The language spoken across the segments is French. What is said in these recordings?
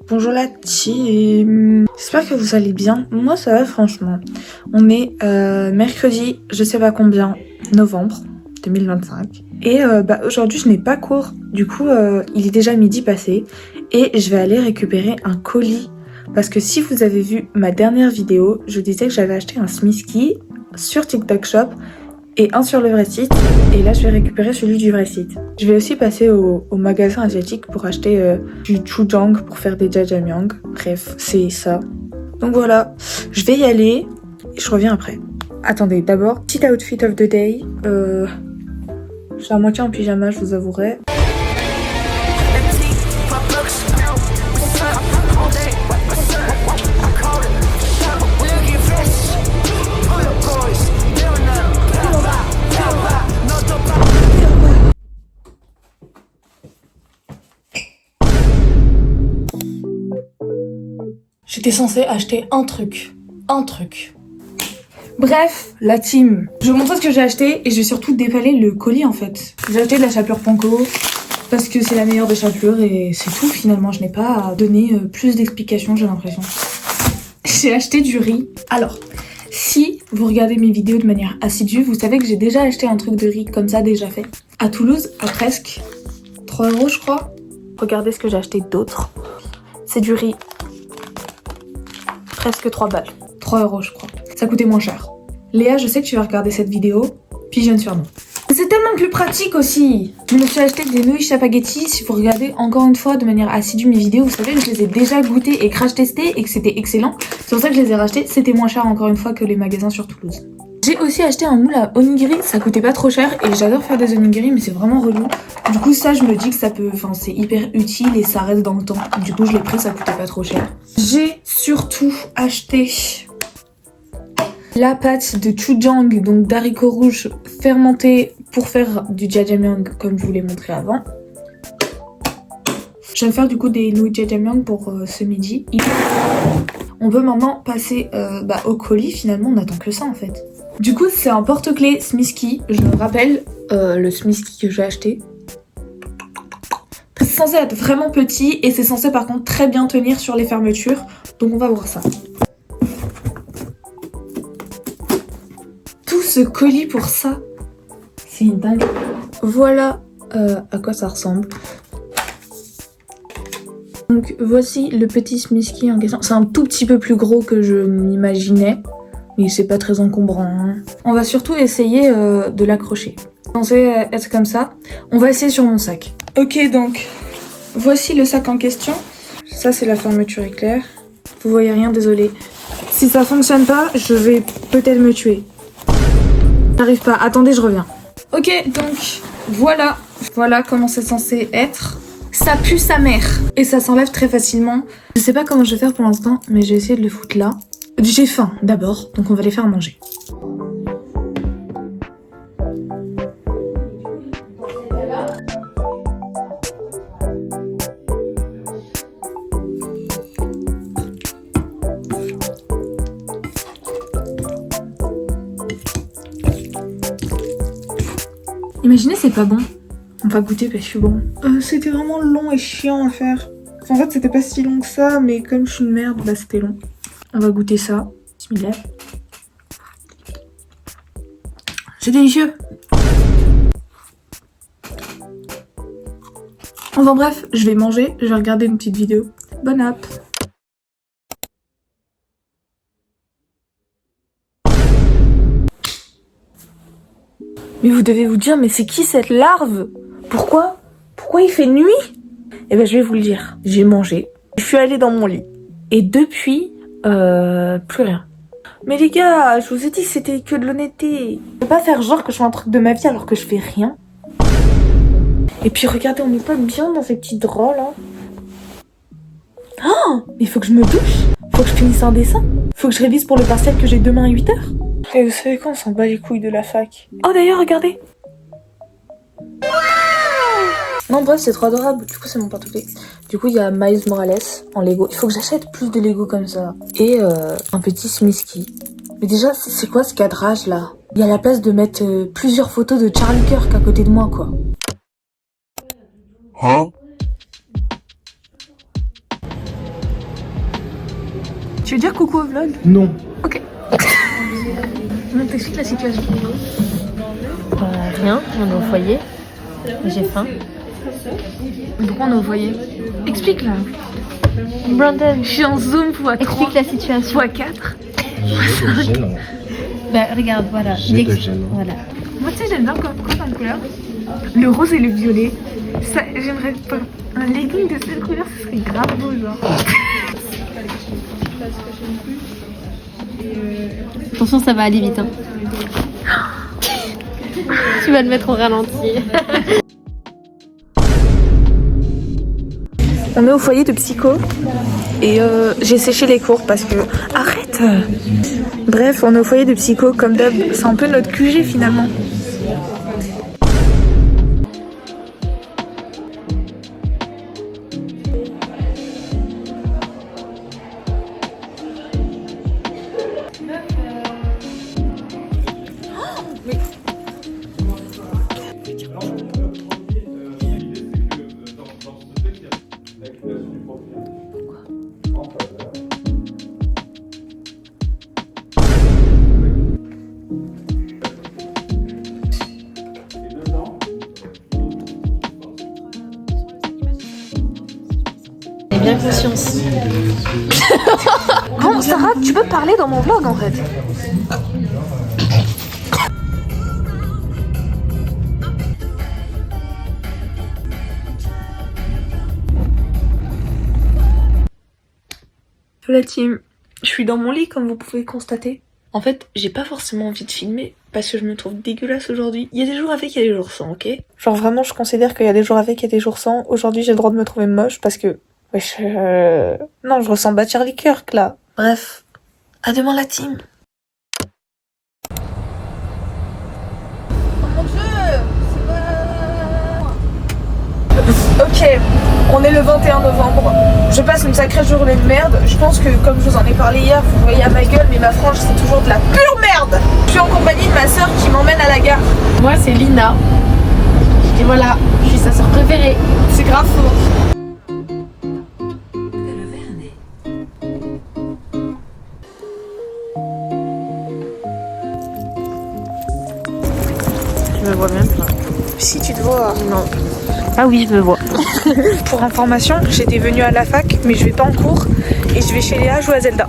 Bonjour la team, j'espère que vous allez bien. Moi ça va franchement. On est mercredi, je sais pas combien, novembre 2025. Et aujourd'hui je n'ai pas cours, du coup il est déjà midi passé et je vais aller récupérer un colis. Parce que si vous avez vu ma dernière vidéo, je disais que j'avais acheté un Smisky sur TikTok Shop et un sur le vrai site, et là je vais récupérer celui du vrai site. Je vais aussi passer au magasin asiatique pour acheter du chujang pour faire des jjajangmyeon. Bref, c'est ça. Donc voilà, je vais y aller et je reviens après. Attendez, d'abord, petit outfit of the day. Je suis à moitié en pyjama, je vous avouerai. J'étais censée acheter un truc. Bref, la team. Je vais vous montrer ce que j'ai acheté et je vais surtout déballer le colis en fait. J'ai acheté de la chapelure Panko parce que c'est la meilleure des chapelures et c'est tout finalement. Je n'ai pas à donner plus d'explications, j'ai l'impression. J'ai acheté du riz. Alors, si vous regardez mes vidéos de manière assidue, vous savez que j'ai déjà acheté un truc de riz comme ça déjà fait. À Toulouse, à presque 3 € je crois. Regardez ce que j'ai acheté d'autre. C'est du riz. Presque 3 balles. 3 € je crois. Ça coûtait moins cher. Léa, je sais que tu vas regarder cette vidéo. Pigeonne sur nous. C'est tellement plus pratique aussi. Je me suis acheté des nouilles spaghetti. Si vous regardez encore une fois de manière assidue mes vidéos, vous savez que je les ai déjà goûtées et crash testées et que c'était excellent. C'est pour ça que je les ai rachetés. C'était moins cher encore une fois que les magasins sur Toulouse. J'ai aussi acheté un moule à onigiri, ça coûtait pas trop cher et j'adore faire des onigiri mais c'est vraiment relou. Du coup ça je me dis que ça peut, c'est hyper utile et ça reste dans le temps. Du coup je l'ai pris, ça coûtait pas trop cher. J'ai surtout acheté la pâte de chujang, donc d'haricots rouges fermentés pour faire du jjajangmyeon comme je vous l'ai montré avant. Je vais me faire du coup des nouilles jjajangmyeon pour ce midi. On peut maintenant passer au colis, finalement on n'attend que ça en fait. Du coup c'est un porte-clés Smisky, je me rappelle le Smisky que j'ai acheté. C'est censé être vraiment petit et c'est censé par contre très bien tenir sur les fermetures, donc on va voir ça. Tout ce colis pour ça, c'est une dingue. Voilà à quoi ça ressemble. Donc voici le petit Smisky en question. C'est un tout petit peu plus gros que je m'imaginais. Mais c'est pas très encombrant. Hein. On va surtout essayer de l'accrocher. C'est censé être comme ça. On va essayer sur mon sac. Ok donc, voici le sac en question. Ça c'est la fermeture éclair. Vous voyez rien, désolé. Si ça fonctionne pas, je vais peut-être me tuer. J'arrive pas, attendez je reviens. Ok donc, voilà. Voilà comment c'est censé être. Ça pue sa mère. Et ça s'enlève très facilement. Je sais pas comment je vais faire pour l'instant, mais je vais essayer de le foutre là. J'ai faim d'abord, donc on va les faire manger. Imaginez c'est pas bon. On va goûter parce que je suis bon. C'était vraiment long et chiant à faire. En fait c'était pas si long que ça, mais comme je suis une merde, bah c'était long. On va goûter ça. Bismillah. C'est délicieux. Enfin bref, je vais manger, je vais regarder une petite vidéo. Bonne app. Mais vous devez vous dire, mais c'est qui cette larve? Pourquoi il fait nuit? Eh ben je vais vous le dire. J'ai mangé, je suis allée dans mon lit. Et depuis... plus rien. Mais les gars, je vous ai dit que c'était que de l'honnêteté. Je peux pas faire genre que je fais un truc de ma vie alors que je fais rien. Et puis regardez, on est pas bien dans ces petits draps là. Oh, mais il faut que je me douche. Faut que je finisse un dessin. Faut que je révise pour le partiel que j'ai demain à 8 h. Et vous savez quoi, on s'en bat les couilles de la fac. Oh d'ailleurs, regardez. Non bref, c'est trop adorable. Du coup c'est mon porte-clés. Du coup il y a Miles Morales en Lego. Il faut que j'achète plus de Lego comme ça. Et un petit Smisky. Mais déjà c'est quoi ce cadrage là? Il y a la place de mettre plusieurs photos de Charlie Kirk à côté de moi quoi. Hein? Tu veux dire coucou au vlog? Non. Ok. On t'explique la situation. Rien, on est au foyer. J'ai faim. Pourquoi on est au foyer? Explique là. Brandon, Je suis en zoom x3. explique la situation. x4. Gênant. Bah regarde, voilà. J'ai de gênant. Voilà. Moi tu sais j'aime bien quoi comme couleur? Le rose et le violet. Ça, j'aimerais pas. Un legging de cette couleur, ce serait grave beau genre. Attention, ça va aller vite. Hein. Tu vas le mettre au ralenti. On est au foyer de psycho et j'ai séché les cours parce que... Arrête. Bref, on est au foyer de psycho comme d'hab. C'est un peu notre QG finalement. J'ai bien conscience. Non, Sarah, tu peux parler dans mon vlog en fait. La team, je suis dans mon lit comme vous pouvez constater. En fait, j'ai pas forcément envie de filmer parce que je me trouve dégueulasse aujourd'hui. Il y a des jours avec, il y a des jours sans, ok? Genre vraiment, je considère qu'il y a des jours avec et des jours sans. Aujourd'hui, j'ai le droit de me trouver moche parce que... Wesh, non, je ressens battre Charlie Kirk là. Bref, à demain la team. Oh mon dieu, c'est pas... Ok, on est le 21 novembre. Je passe une sacrée journée de merde. Je pense que, comme je vous en ai parlé hier, vous voyez à ma gueule, mais ma frange, c'est toujours de la pure merde. Je suis en compagnie de ma soeur qui m'emmène à la gare. Moi, c'est Lina. Et voilà, je suis sa sœur préférée. C'est grave faux. Je me vois même pas. Si tu te vois. Non. Ah oui, je me vois. Pour information, j'étais venue à la fac, mais je vais pas en cours. Et je vais chez Léa jouer à Zelda.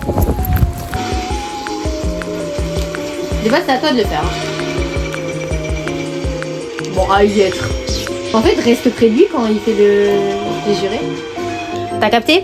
Des fois, c'est à toi de le faire. Bon, à y être. En fait, reste près de lui quand il fait les jurés. T'as capté?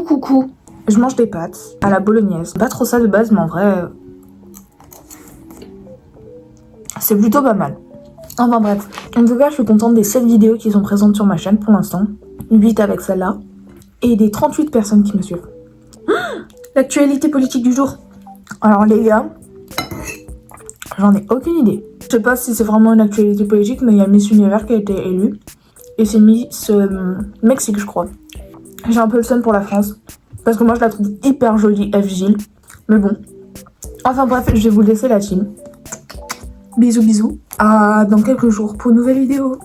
Coucou. Je mange des pâtes à la bolognaise. Pas trop ça de base, mais en vrai... c'est plutôt pas mal. Enfin bref. En tout cas, je suis contente des 7 vidéos qui sont présentes sur ma chaîne pour l'instant. 8 avec celle-là. Et des 38 personnes qui me suivent. L'actualité politique du jour. Alors les gars, j'en ai aucune idée. Je sais pas si c'est vraiment une actualité politique, mais il y a Miss Univers qui a été élue. Et c'est Miss Mexique, je crois. J'ai un peu le seum pour la France. Parce que moi, je la trouve hyper jolie, F. Gilles. Mais bon. Enfin bref, je vais vous laisser la team. Bisous. À dans quelques jours pour une nouvelle vidéo.